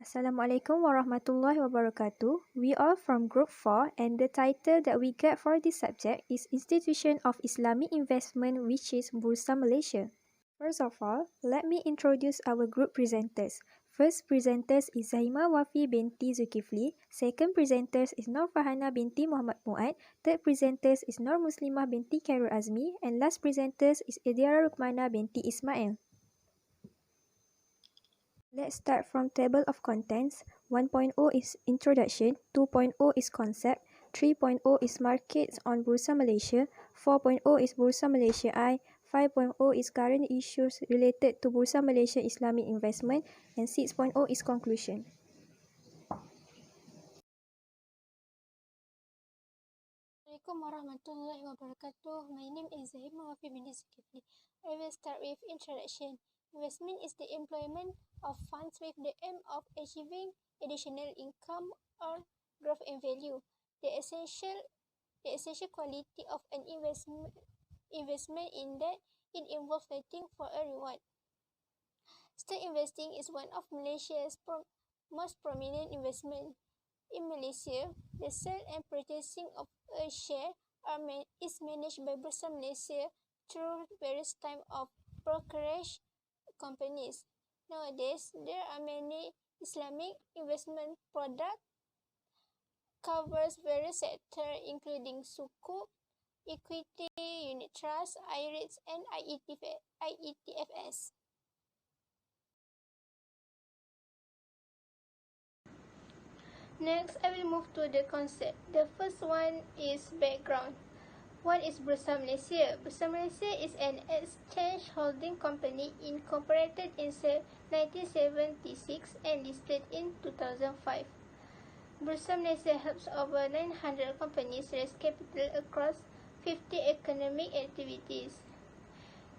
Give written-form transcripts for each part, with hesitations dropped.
Assalamualaikum warahmatullahi wabarakatuh. We are from Group 4 and the title that we get for this subject is Institution of Islamic Investment, which is Bursa Malaysia. First of all, let me introduce our group presenters. First presenters is Zahima Wafi binti Zulkifli. Second presenters is Nur Farhana binti Muhammad Muad. Third presenters is Nur Muslimah binti Khairul Azmi. And last presenters is Idiara Rukmana binti Ismail. Let's start from table of contents. 1.0 is introduction, 2.0 is concept, 3.0 is markets on Bursa Malaysia, 4.0 is Bursa Malaysia I, 5.0 is current issues related to Bursa Malaysia Islamic investment, and 6.0 is conclusion. Assalamualaikum warahmatullahi wabarakatuh. My name is Zahima Wafi binti Zulkifli. I will start with introduction. Investment is the employment of funds with the aim of achieving additional income or growth in value. The essential quality of an investment in that it involves waiting for a reward. Stock investing is one of Malaysia's most prominent investment. In Malaysia, the sale and purchasing of a share is managed by Bursa Malaysia through various types of brokerage companies. Nowadays, there are many Islamic investment products covers various sectors including sukuk, equity, unit trust, I-REITs, and IETFs. Next, I will move to the concept. The first one is background. What is Bursa Malaysia? Bursa Malaysia is an exchange holding company incorporated in 1976 and listed in 2005. Bursa Malaysia helps over 900 companies raise capital across 50 economic activities.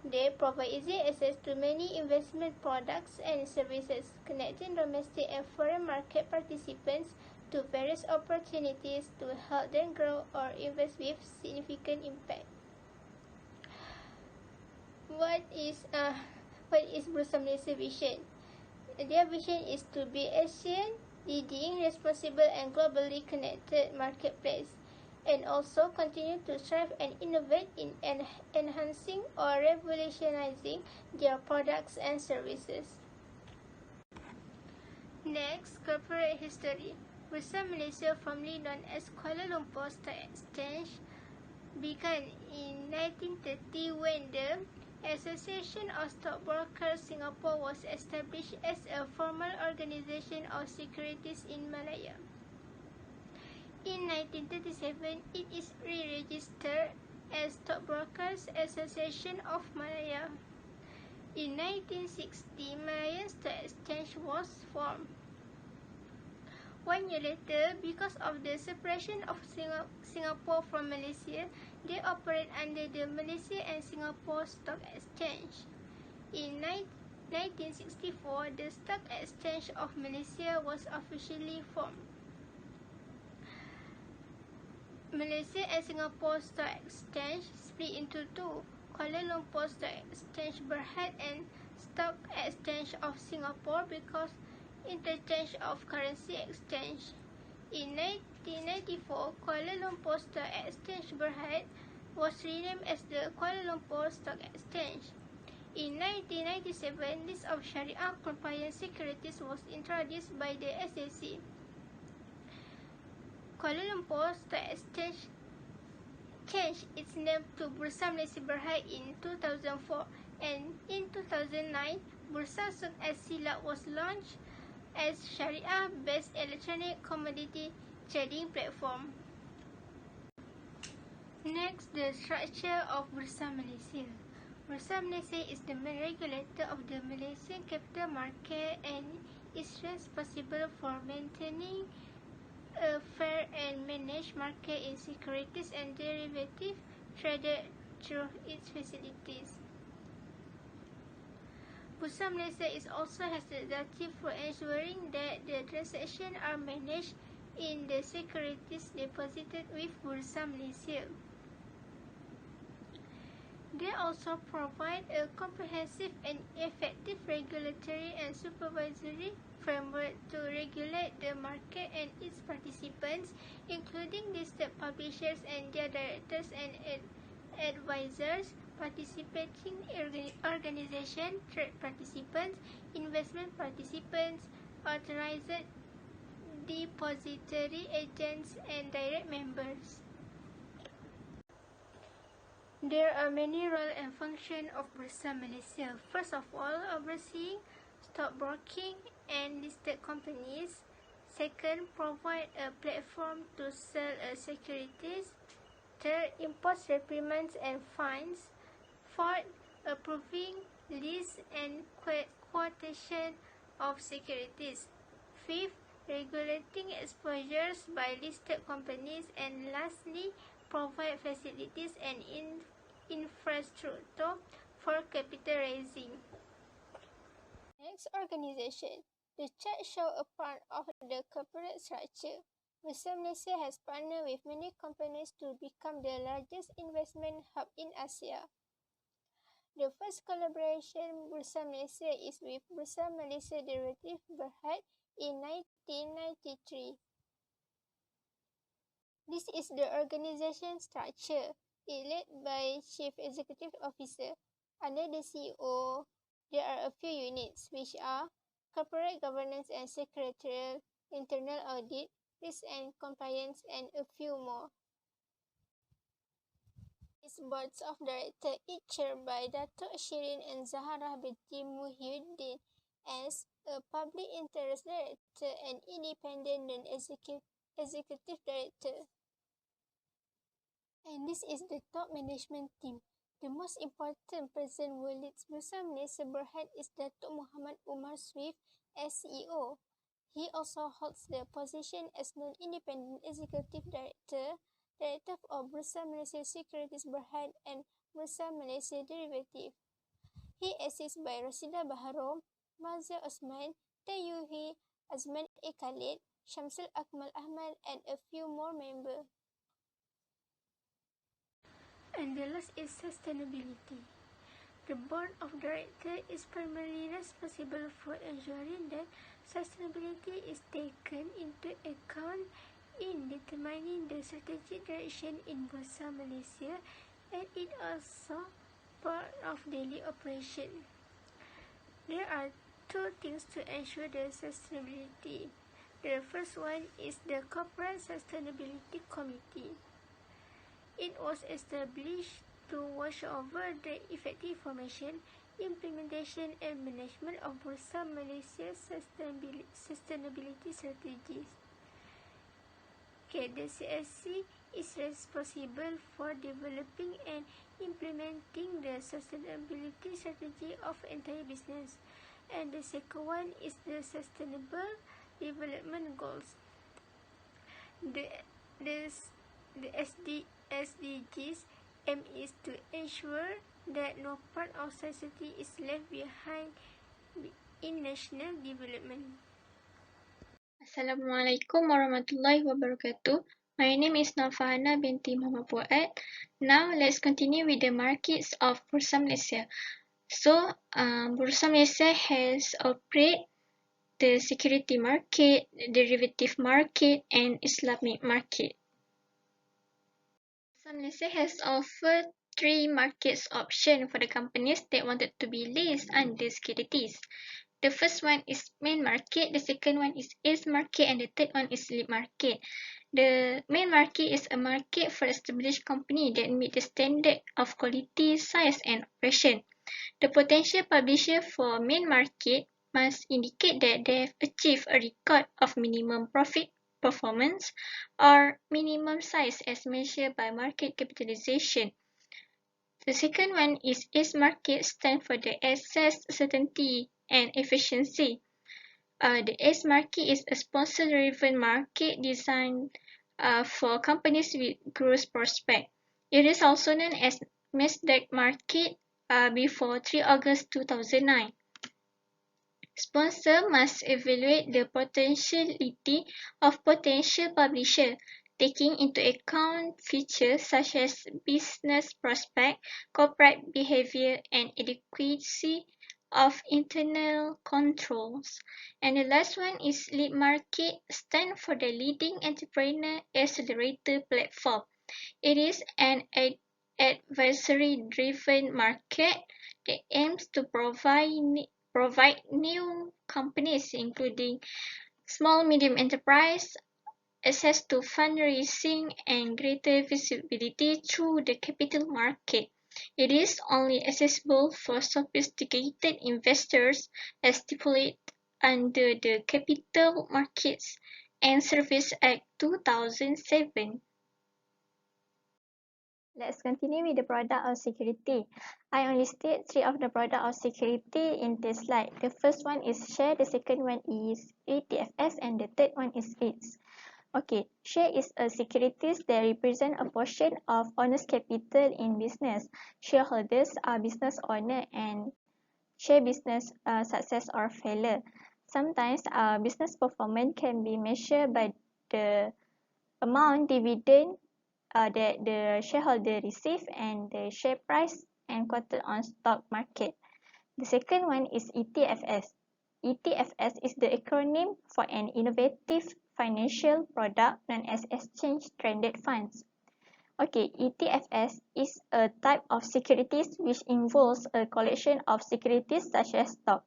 They provide easy access to many investment products and services, connecting domestic and foreign market participants to various opportunities to help them grow or invest with significant impact. What is Bursa Malaysia vision? Their vision is to be Asian leading, responsible and globally connected marketplace, and also continue to strive and innovate in enhancing or revolutionizing their products and services. Next, corporate history. Bursa Malaysia, formerly known as Kuala Lumpur Stock Exchange, began in 1930 when the Association of Stockbrokers Singapore was established as a formal organisation of securities in Malaya. In 1937, it is re-registered as Stockbrokers Association of Malaya. In 1960, Malayan Stock Exchange was formed. 1 year later, because of the separation of Singapore from Malaysia, they operate under the Malaysia and Singapore Stock Exchange. In 1964, the Stock Exchange of Malaysia was officially formed. Malaysia and Singapore Stock Exchange split into two: Kuala Lumpur Stock Exchange Berhad and Stock Exchange of Singapore because interchange of currency exchange. In 1994, Kuala Lumpur Stock Exchange Berhad was renamed as the Kuala Lumpur Stock Exchange. In 1997, list of Sharia compliant securities was introduced by the SAC. Kuala Lumpur Stock Exchange changed its name to Bursa Malaysia Berhad in 2004, and in 2009, Bursa Suk As-Silat was launched as Sharia-based electronic commodity trading platform. Next, the structure of Bursa Malaysia. Bursa Malaysia is the main regulator of the Malaysian capital market and is responsible for maintaining a fair and managed market in securities and derivatives traded through its facilities. Bursa Malaysia also has the duty for ensuring that the transactions are managed in the securities deposited with Bursa Malaysia. They also provide a comprehensive and effective regulatory and supervisory framework to regulate the market and its participants, including listed publishers and their directors and advisors, participating organizations, trade participants, investment participants, authorized depository agents, and direct members. There are many roles and functions of Bursa Malaysia. First of all, overseeing stockbroking and listed companies. Second, provide a platform to sell securities. Third, impose reprimands and fines. Fourth, approving lease and quotation of securities. Fifth, regulating exposures by listed companies. And lastly, provide facilities and infrastructure for capital raising. Next, organization. The chart shows a part of the corporate structure. Bursa Malaysia has partnered with many companies to become the largest investment hub in Asia. The first collaboration Bursa Malaysia is with Bursa Malaysia Derivative Berhad in 1993. This is the organization structure. It led by Chief Executive Officer. Under the CEO, there are a few units, which are Corporate Governance and Secretarial, Internal Audit, Risk and Compliance, and a few more. Its boards of directors, each chaired by Datuk Shirin and Zahara binti Muhyiddin as a public interest director and independent non-executive director. And this is the top management team. The most important person who leads Bursa Malaysia Berhad is Datuk Muhammad Umar Swift as CEO. He also holds the position as non-independent executive director, director of Bursa Malaysia Securities Berhad and Bursa Malaysia Derivative. He assists by Rasidah Baharom, Mazia Osman, Tayyuhi, Azman Khalid, Shamsul Akmal Ahmad, and a few more members. And the last is sustainability. The board of directors is primarily responsible for ensuring that sustainability is taken into account in determining the strategic direction in Bursa Malaysia, and it also part of daily operation. There are two things to ensure the sustainability. The first one is the Corporate Sustainability Committee. It was established to watch over the effective formation, implementation, and management of Bursa Malaysia's sustainability strategies. The CSC is responsible for developing and implementing the sustainability strategy of entire business. And the second one is the Sustainable Development Goals. The SDGs aim is to ensure that no part of society is left behind in national development. Assalamualaikum warahmatullahi wabarakatuh. My name is Nafahana binti Muhammad Fuad. Now let's continue with the markets of Bursa Malaysia. So, Bursa Malaysia has operate the security market, derivative market, and Islamic market. Malaysia has offered three markets options for the companies that wanted to be listed under securities. The first one is main market, the second one is east market, and the third one is lead market. The main market is a market for established company that meet the standard of quality, size, and operation. The potential publisher for main market must indicate that they have achieved a record of minimum profit performance or minimum size as measured by market capitalization. The second one is east market, stand for the access, certainty, and efficiency. The east market is a sponsor-driven market designed for companies with growth prospect. It is also known as Nasdaq market before 3 August 2009. Sponsor must evaluate the potentiality of potential publisher, taking into account features such as business prospect, corporate behavior, and adequacy of internal controls. And the last one is lead market, stand for the leading entrepreneur accelerator platform. It is an advisory-driven market that aims to provide new companies, including small-medium enterprise, access to fundraising and greater visibility through the capital market. It is only accessible for sophisticated investors as stipulated under the Capital Markets and Services Act 2007. Let's continue with the product of security. I only state three of the product of security in this slide. The first one is share, the second one is ETFs, and the third one is REITs. Okay, share is a securities that represent a portion of owner's capital in business. Shareholders are business owner and share business success or failure. Sometimes business performance can be measured by the amount dividend that the shareholder receive and the share price and quoted on stock market. The second one is ETFs. ETFs is the acronym for an innovative financial product known as exchange traded funds. Okay, ETFs is a type of securities which involves a collection of securities such as stock.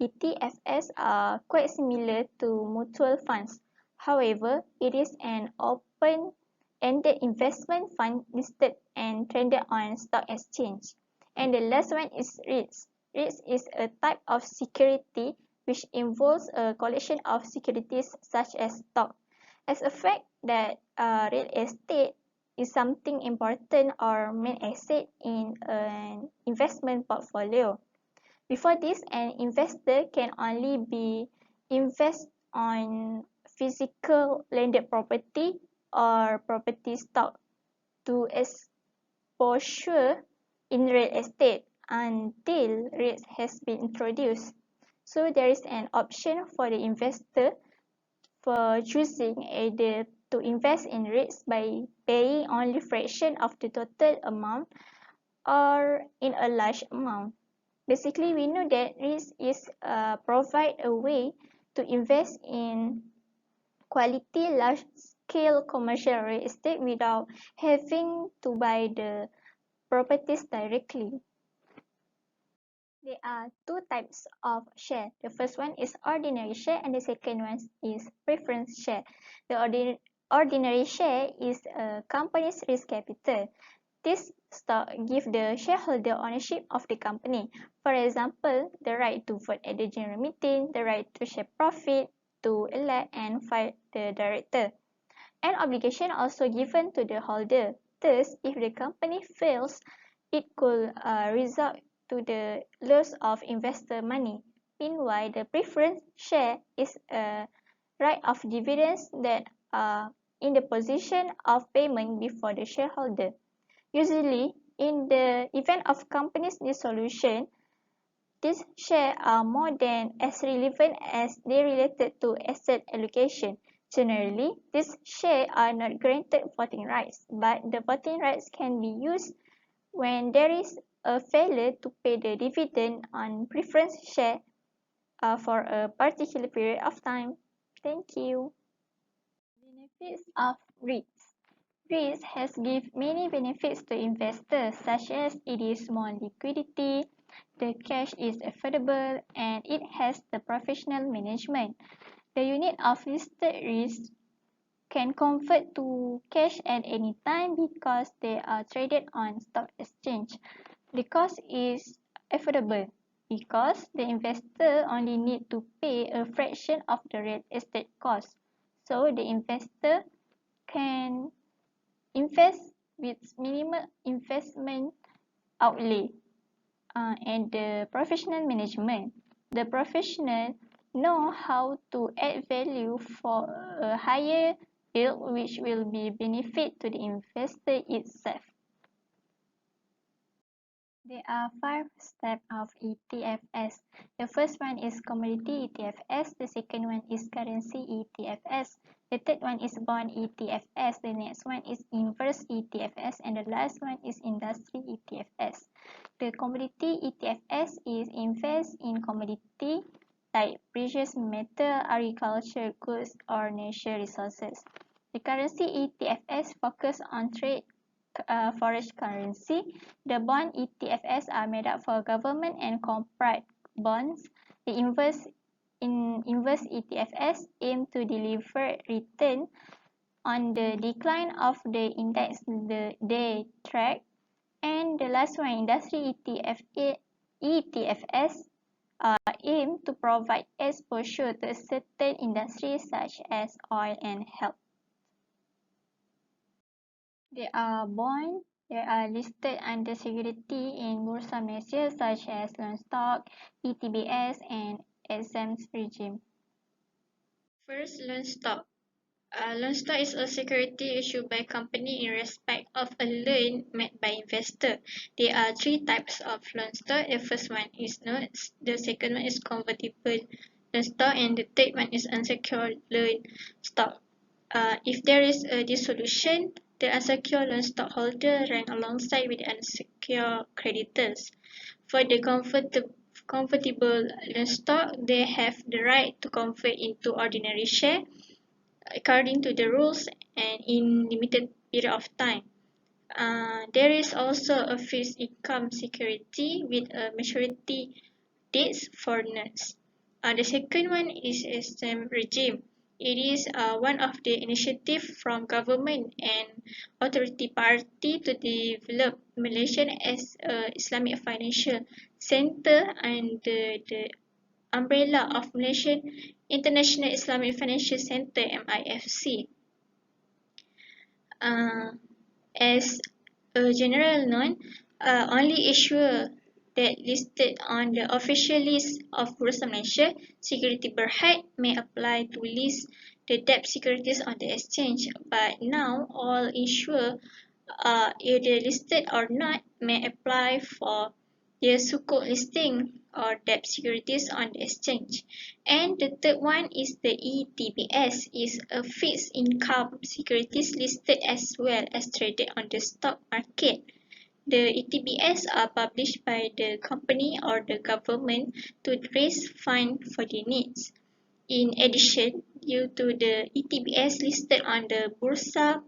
ETFs are quite similar to mutual funds. However, it is an open-ended investment fund listed and traded on stock exchange. And the last one is REITs. REITs is a type of security which involves a collection of securities such as stock. As a fact that real estate is something important or main asset in an investment portfolio. Before this, an investor can only be invest on physical landed property or property stock to exposure in real estate until REITs has been introduced. So there is an option for the investor for choosing either to invest in REITs by paying only fraction of the total amount or in a large amount. Basically, we know that REITs is provide a way to invest in quality large-scale commercial real estate without having to buy the properties directly. There are two types of share. The first one is ordinary share and the second one is preference share. The ordinary share is a company's risk capital. This stock gives the shareholder ownership of the company. For example, the right to vote at the general meeting, the right to share profit, to elect and fire the director. An obligation also given to the holder. Thus, if the company fails, it could result to the loss of investor money. Meanwhile, the preference share is a right of dividends that are in the position of payment before the shareholder. Usually, in the event of company's dissolution, these shares are more than as relevant as they related to asset allocation. Generally, these shares are not granted voting rights, but the voting rights can be used when there is a failure to pay the dividend on preference share for a particular period of time. Thank you. Benefits of REITs. REITs has give many benefits to investors such as it is more liquidity, the cash is affordable, and it has the professional management. The unit of listed REITs can convert to cash at any time because they are traded on stock exchange. The cost is affordable because the investor only need to pay a fraction of the real estate cost. So the investor can invest with minimal investment outlay and the professional management. The professional know how to add value for a higher yield which will be benefit to the investor itself. There are 5 steps of ETFS. The first one is commodity ETFS, the second one is currency ETFS, the third one is bond ETFS, the next one is inverse ETFS, and the last one is industry ETFS. The commodity ETFS is invest in commodity like precious metal, agriculture goods, or natural resources. The currency ETFS focus on trade foreign currency. The bond ETFs are made up for government and corporate bonds. The inverse ETFs aim to deliver return on the decline of the index they track. And the last one, industry ETFs aim to provide exposure to certain industries such as oil and health. They are listed under security in Bursa Malaysia such as loan stock, ETBS, and exempt regime. First, loan stock. Loan stock is a security issued by company in respect of a loan made by investor. There are 3 types of loan stock. The first one is notes, the second one is convertible loan stock, and the third one is unsecured loan stock. If there is a dissolution, the unsecured loan stockholder rank alongside with the unsecured creditors. For the convertible loan stock, they have the right to convert into ordinary share according to the rules and in limited period of time. There is also a fixed income security with a maturity dates for notes. The second one is exempt regime. It is one of the initiatives from government and authority party to develop Malaysia as an Islamic financial center under the umbrella of Malaysian International Islamic Financial Center (MIFC). As a general known, only issuer that listed on the official list of Bursa Malaysia Security Berhad may apply to list the debt securities on the exchange, but now all issuers, either listed or not, may apply for their sukuk listing or debt securities on the exchange. And the third one is the ETBS, is a fixed income securities listed as well as traded on the stock market. The ETBS are published by the company or the government to raise funds for their needs. In addition, due to the ETBS listed on the Bursa,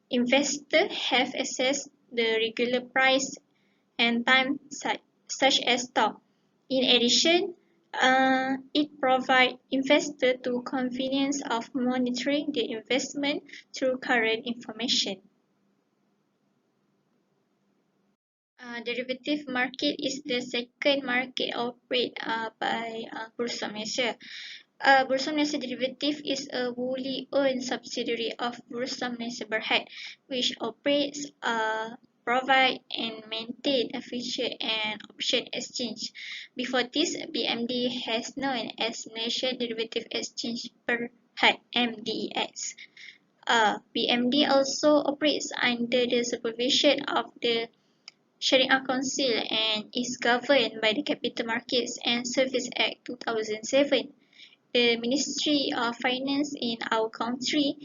investors have access the regular price and time such as stock. In addition, it provides investors to convenience of monitoring the investment through current information. Derivative market is the second market operated by Bursa Malaysia. Bursa Malaysia Derivative is a wholly owned subsidiary of Bursa Malaysia Berhad, which operates, provide and maintain a future and option exchange. Before this, BMD has known as Malaysia Derivative Exchange Berhad (MDEX). BMD also operates under the supervision of the Sharia Council and is governed by the Capital Markets and Services Act 2007. The Ministry of Finance in our country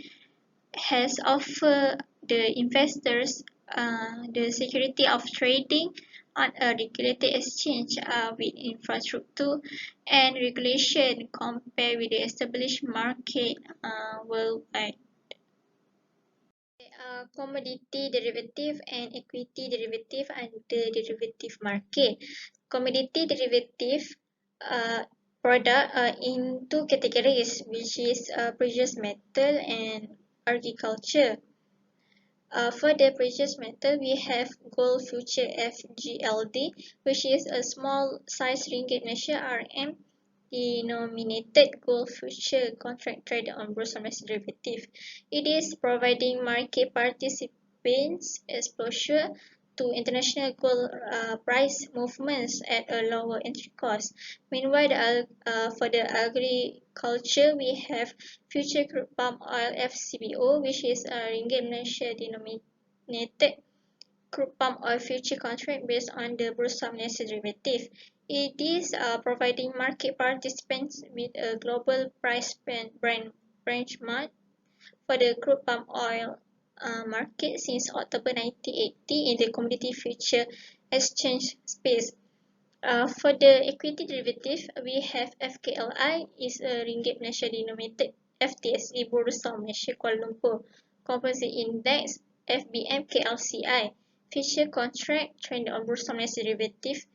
has offered the investors the security of trading on a regulated exchange with infrastructure and regulation compared with the established market worldwide. Commodity derivative and equity derivative under derivative market. Commodity derivative product are in 2 categories, which is precious metal and agriculture. For the precious metal, we have gold future FGLD, which is a small size ringgit Malaysia RM denominated gold future contract traded on Bursa Malaysia Derivative. It is providing market participants exposure to international gold price movements at a lower entry cost. Meanwhile, for the agriculture, we have future crude palm oil FCBO, which is a ringgit Malaysia denominated crude palm oil future contract based on the Bursa Malaysia derivative. It is providing market participants with a global price benchmark for the crude palm oil market since October 1980 in the commodity future exchange space. For the equity derivative, we have FKLI is a ringgit Malaysia denominated FTSE Bursa Malaysia Kuala Lumpur Composite Index FBM KLCI future contract traded on Bursa Malaysia derivative.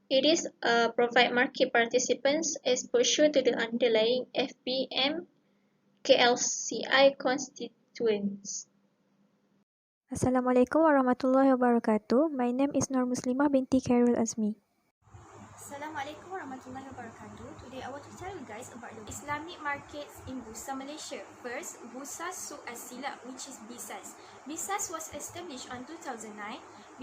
It is provide market participants exposure to the underlying FBM KLCI constituents. Assalamualaikum warahmatullahi wabarakatuh. My name is Noor binti Azmi. Assalamualaikum warahmatullahi wabarakatuh. Today I want to tell you guys about the Islamic markets in Bursa Malaysia. First, Bursa Suq As-Silak, which is BSAS. BSAS was established on 2009.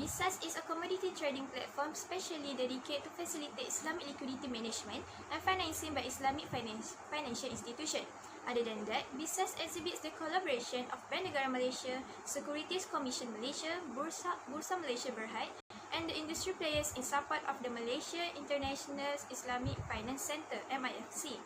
BSAS is a commodity trading platform specially dedicated to facilitate Islamic liquidity management and financing by Islamic financial institutions. Other than that, BSAS exhibits the collaboration of Bank Negara Malaysia, Securities Commission Malaysia, Bursa Malaysia Berhad, and the industry players in support of the Malaysia International Islamic Finance Centre (MIFC).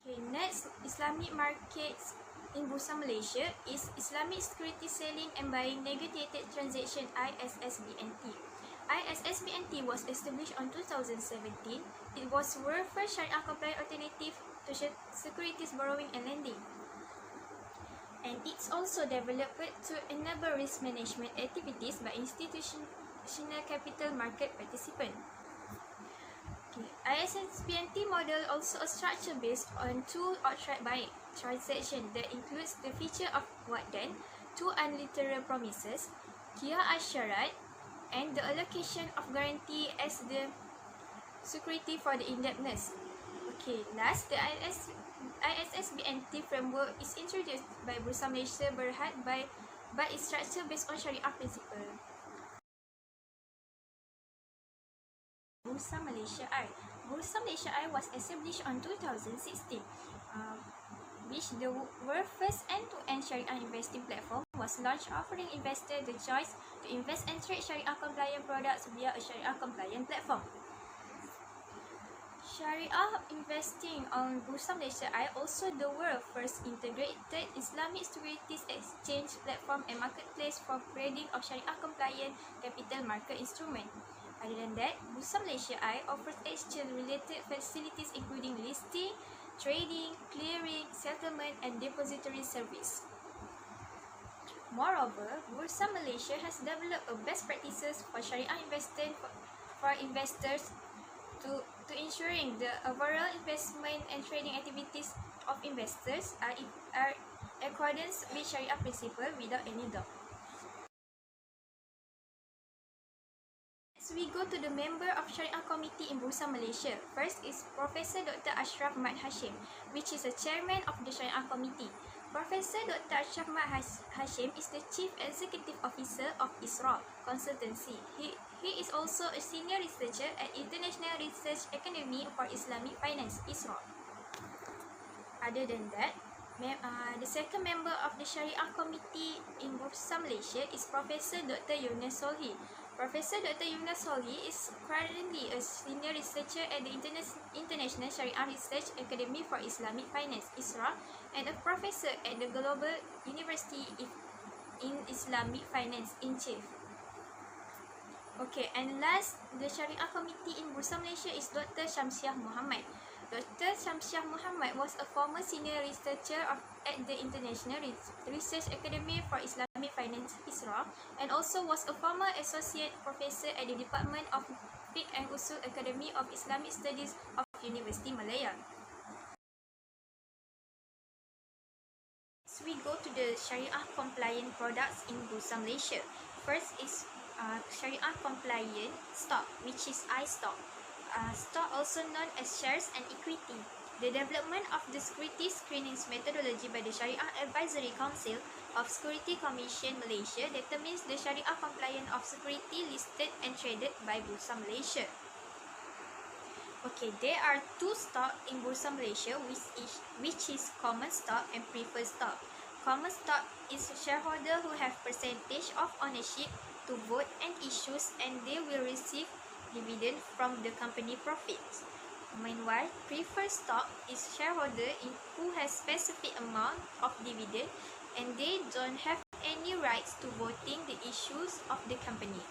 Okay, next, Islamic markets in Bursa Malaysia is Islamic Security Selling and Buying Negotiated Transaction (ISSBNT). ISSBNT was established on 2017. It was world first Sharia compliant alternative to securities borrowing and lending. And it's also developed to enable risk management activities by institutional capital market participant. Okay. ISSBNT model also a structure based on two outright buying transaction that includes the feature of what then, two unliteral promises, Kia Asyarat, and the allocation of guarantee as the security for the indebtedness. Okay, last, the ISSBNT framework is introduced by Bursa Malaysia Berhad but its structure based on Sharia principle. Bursa Malaysia I. Bursa Malaysia I was established on 2016, which the world's first end-to-end Sharia investing platform was launched, offering investors the choice to invest and trade Sharia compliant products via a Sharia compliant platform. Sharia investing on Bursa Malaysia I also the world's first integrated Islamic securities exchange platform and marketplace for trading of Sharia compliant capital market instruments. Other than that, Bursa Malaysia I offers exchange-related facilities including listing, trading, clearing, settlement, and depository service. Moreover, Bursa Malaysia has developed a best practices for Sharia investing for investors to ensuring the overall investment and trading activities of investors are in accordance with Sharia principle without any doubt. We go to the member of Sharia Committee in Bursa Malaysia. First is Professor Dr. Ashraf Mat Hashim, which is the chairman of the Sharia Committee. Professor Dr. Ashraf Mat Hashim is the Chief Executive Officer of ISRA Consultancy. He is also a senior researcher at International Research Academy for Islamic Finance, ISRA. Other than that, the second member of the Sharia Committee in Bursa Malaysia is Professor Dr. Yunus Solhi. Professor Dr. Yunus Solhi is currently a senior researcher at the International Sharia Research Academy for Islamic Finance, ISRA, and a professor at the Global University in Islamic Finance in Chief. Okay, and last, the Sharia Committee in Bursa Malaysia is Dr. Syamsiah Muhammad. Dr. Syamsiah Muhammad was a former senior researcher at the International Research Academy for Islamic Finance, ISRA, and also was a former associate professor at the Department of Fiqh and Usul Academy of Islamic Studies of University Malaya. So we go to the Sharia compliant products in Bursa Malaysia. First is Sharia compliant stock, which is iStock. Stock also known as shares and equity. The development of the security screening methodology by the Sharia Advisory Council of Security Commission Malaysia determines the Sharia compliance of security listed and traded by Bursa Malaysia. Okay, there are two stocks in Bursa Malaysia, which is common stock and preferred stock. Common stock is shareholder who have percentage of ownership to vote and issues, and they will receive dividend from the company profits. Meanwhile, preferred stock is shareholder who has specific amount of dividend and they don't have any rights to voting the issues of the company.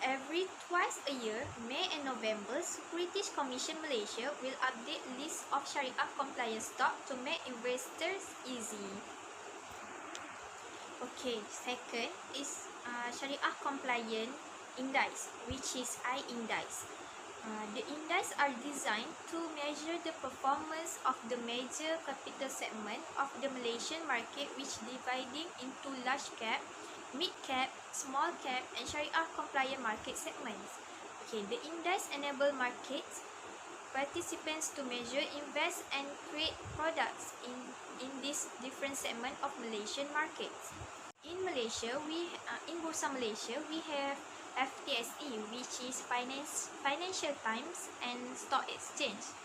Every twice a year, May and November, Securities Commission Malaysia will update list of Sharia compliant stock to make investors easy. Okay, second is Sharia compliant index, which is I index. The index are designed to measure the performance of the major capital segment of the Malaysian market, which dividing into large cap, mid cap, small cap, and Sharia compliant market segments. Okay, the index enable market participants to measure, invest, and create products in this different segment of Malaysian markets. In Malaysia, in Bursa Malaysia, we have FTSE, which is Financial Times and Stock Exchange,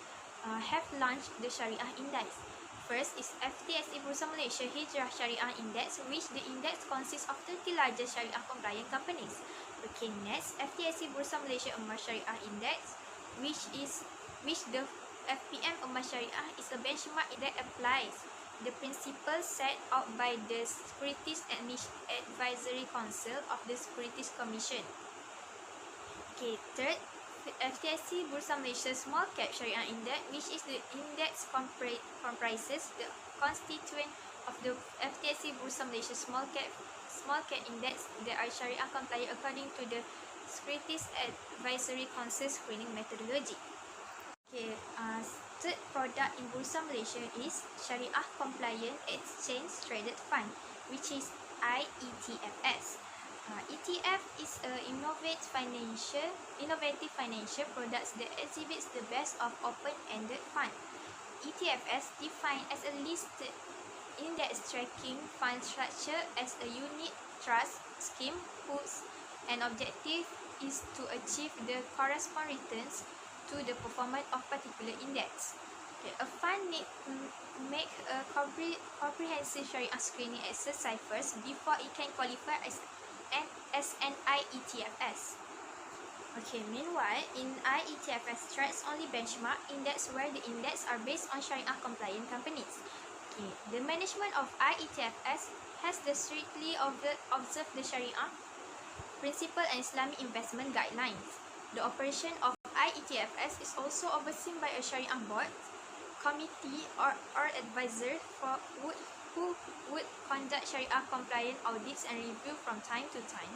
have launched the Sharia Index. First is FTSE Bursa Malaysia Hijrah Sharia Index, which the index consists of 30 largest Sharia compliant companies. Okay, next, FTSE Bursa Malaysia Emas Sharia Index, which the FPM Emas Sharia is a benchmark that applies the principles set out by the Securities Advisory Council of the Securities Commission. Okay, third, FTSE Bursa Malaysia Small Cap Sharia Index, which is the index comprises the constituent of the FTSE Bursa Malaysia Small Cap Index that are Sharia compliant according to the Securities Advisory Council screening methodology. Okay, third product in Bursa Malaysia is Sharia Compliant Exchange Traded Fund, which is IETFS. ETF is innovative financial products that exhibits the best of open-ended fund. ETFS defined as a listed index tracking fund structure as a unit trust scheme whose an objective is to achieve the corresponding returns to the performance of particular index. Okay, a fund need to make a comprehensive Sharia screening exercise first before it can qualify as an IETFS. Okay, meanwhile, in IETFS tracks only benchmark index where the index are based on Sharia compliant companies. Okay, the management of IETFS has to strictly observe the Sharia principle and Islamic investment guidelines. The operation of IETFS is also overseen by a Sharia board, committee, or advisor who would conduct Sharia compliant audits and review from time to time.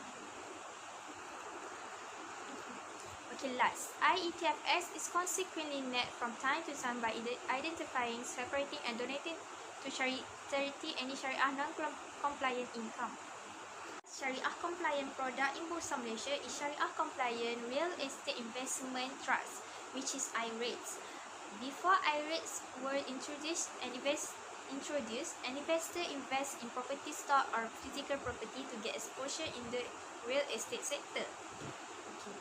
Okay, last, IETFS is consequently net from time to time by identifying, separating, and donating to charity any Sharia non-compliant income. Sharia compliant product in Bursa Malaysia is Sharia compliant real estate investment trust, which is IREITs. Before IREITs were introduced, an investor invests in property stock or physical property to get exposure in the real estate sector. Okay.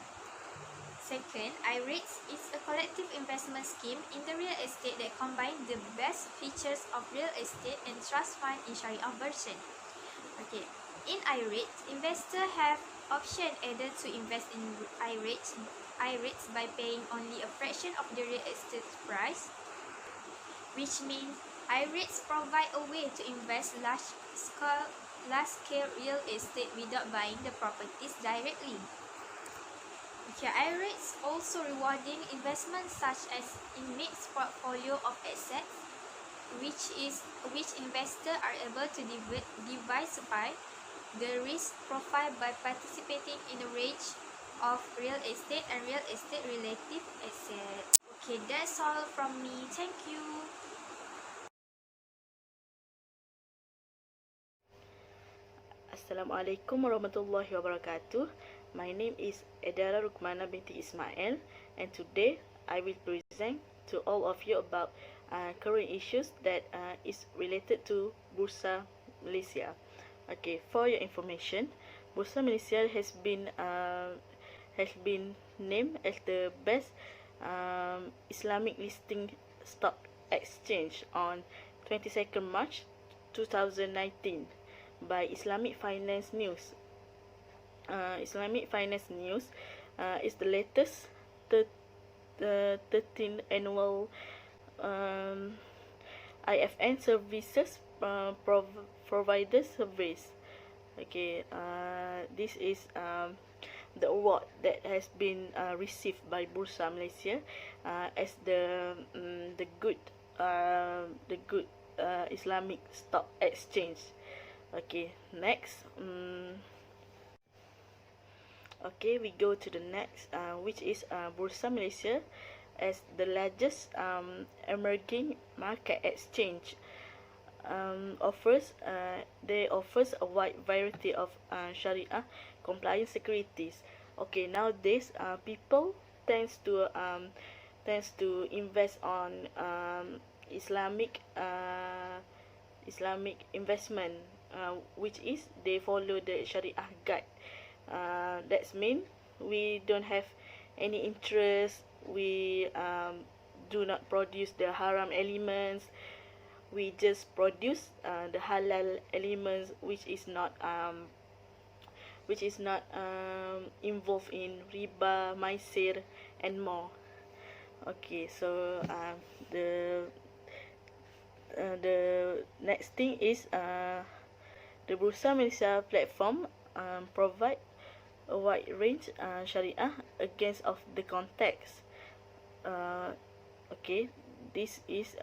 Second, IREITs is a collective investment scheme in the real estate that combines the best features of real estate and trust fund in Sharia version. Okay. In IREITs, investors have option either to invest in IREITs by paying only a fraction of the real estate price, which means IREITs provide a way to invest large-scale real estate without buying the properties directly. Okay, IREITs also rewarding investments such as in mixed portfolio of assets, which investors are able to diversify the risk profile by participating in a range of real estate and real estate related assets. Okay, that's all from me. Thank you. Assalamualaikum warahmatullahi wabarakatuh. My name is Edara Rukmana binti Ismail, and today I will present to all of you about current issues that is related to Bursa Malaysia. Okay, for your information, Bursa Malaysia has been named as the best Islamic listing stock exchange on 22nd March 2019 by Islamic Finance News. Islamic Finance News is the latest 13th annual IFN services provider surveys. Okay, this is the award that has been received by Bursa Malaysia as the good Islamic stock exchange. Okay, next. Okay, we go to the next, which is Bursa Malaysia as the largest emerging market exchange. They offers a wide variety of Sharia compliant securities. Okay, nowadays people tends to invest on Islamic investment, which is they follow the Sharia guide. That's mean we don't have any interest. We do not produce the haram elements. We just produce the halal elements, which is not involved in riba, maisir, and more. Okay, so the next thing is the Bursa Malaysia platform provide a wide range Sharia against of the context. Okay, this is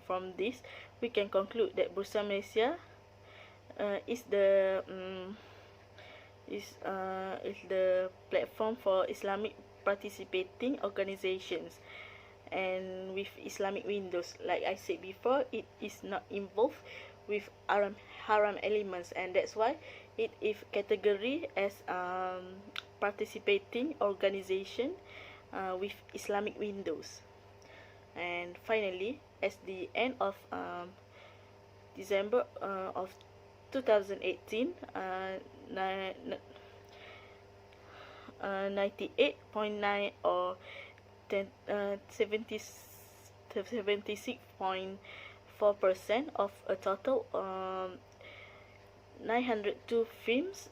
from this we can conclude that Bursa Malaysia is the platform for Islamic participating organizations and with Islamic windows. Like I said before, it is not involved with haram elements, and that's why it is category as participating organization with Islamic windows. And finally, as the end of December of 2018, 98.9 or 76.4% of a total 902 films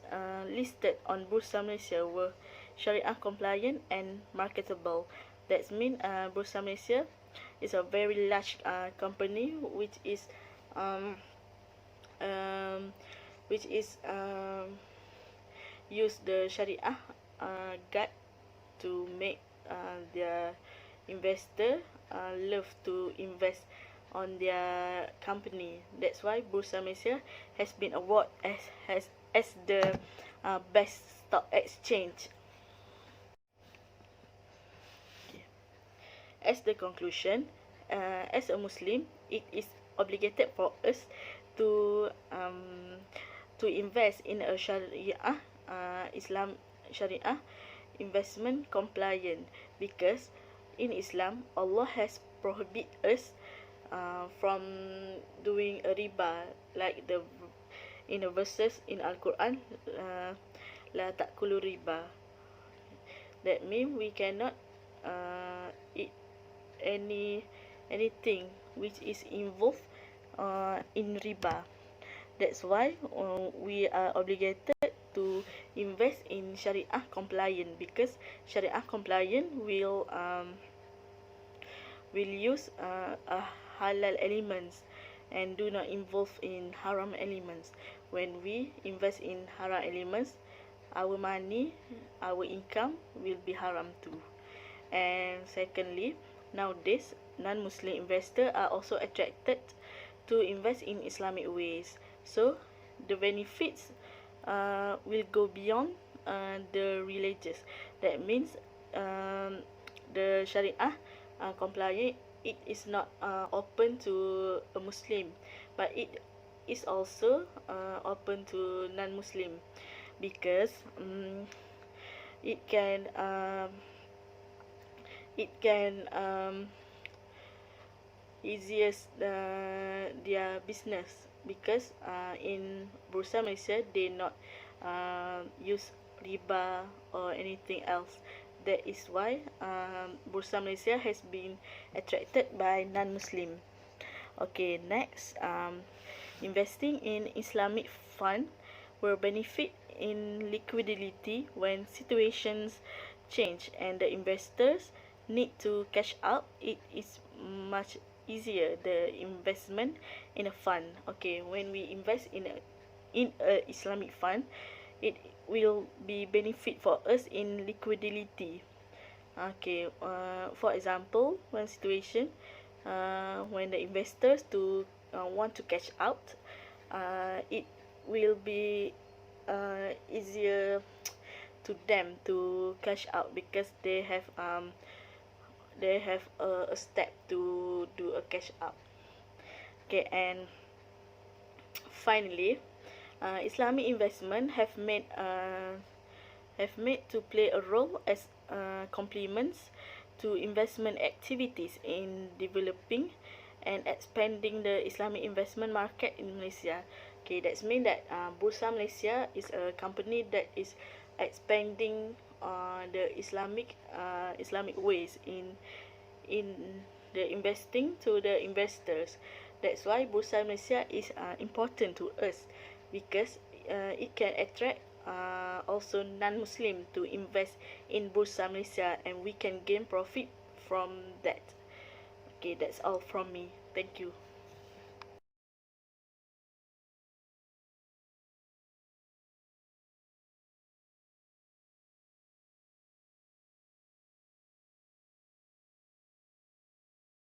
listed on Bursa Malaysia were Sharia compliant and marketable. That means Bursa Malaysia is a very large company which is use the Sharia guide to make their investor love to invest on their company. That's why Bursa Malaysia has been awarded as the best stock exchange. Okay. As the conclusion, as a Muslim, it is obligated for us to invest in a Sharia Sharia investment compliant, because in Islam Allah has prohibited us from doing a riba, like in the verses in Al-Quran, la ta'kulu riba. That means we cannot eat anything which is involved in riba. That's why we are obligated to invest in Sharia compliant, because Sharia compliant will use halal elements and do not involve in haram elements. When we invest in haram elements, our money, our income will be haram too. And secondly, nowadays non-Muslim investors are also attracted to invest in Islamic ways. So the benefits will go beyond the religious. That means the Sharia compliant, it is not open to a Muslim, but it is also open to non-Muslim, because it can easiest their business, because in Bursa Malaysia they not use riba or anything else. That is why Bursa Malaysia has been attracted by non-Muslim. Okay, next, Investing in Islamic fund will benefit in liquidity when situations change and the investors need to cash out. It is much easier the investment in a fund. Okay, when we invest in a Islamic fund, it will be benefit for us in liquidity. Okay, for example, one situation, when the investors want to cash out, it will be easier to them to cash out because they have a step to do a cash out. Okay, and finally, Islamic investment have made to play a role as complements to investment activities in developing and expanding the Islamic investment market in Malaysia. Okay, that's mean that Bursa Malaysia is a company that is expanding the Islamic ways in the investing to the investors. That's why Bursa Malaysia is important to us because it can attract also non-Muslim to invest in Bursa Malaysia and we can gain profit from that. Okay, that's all from me. Thank you.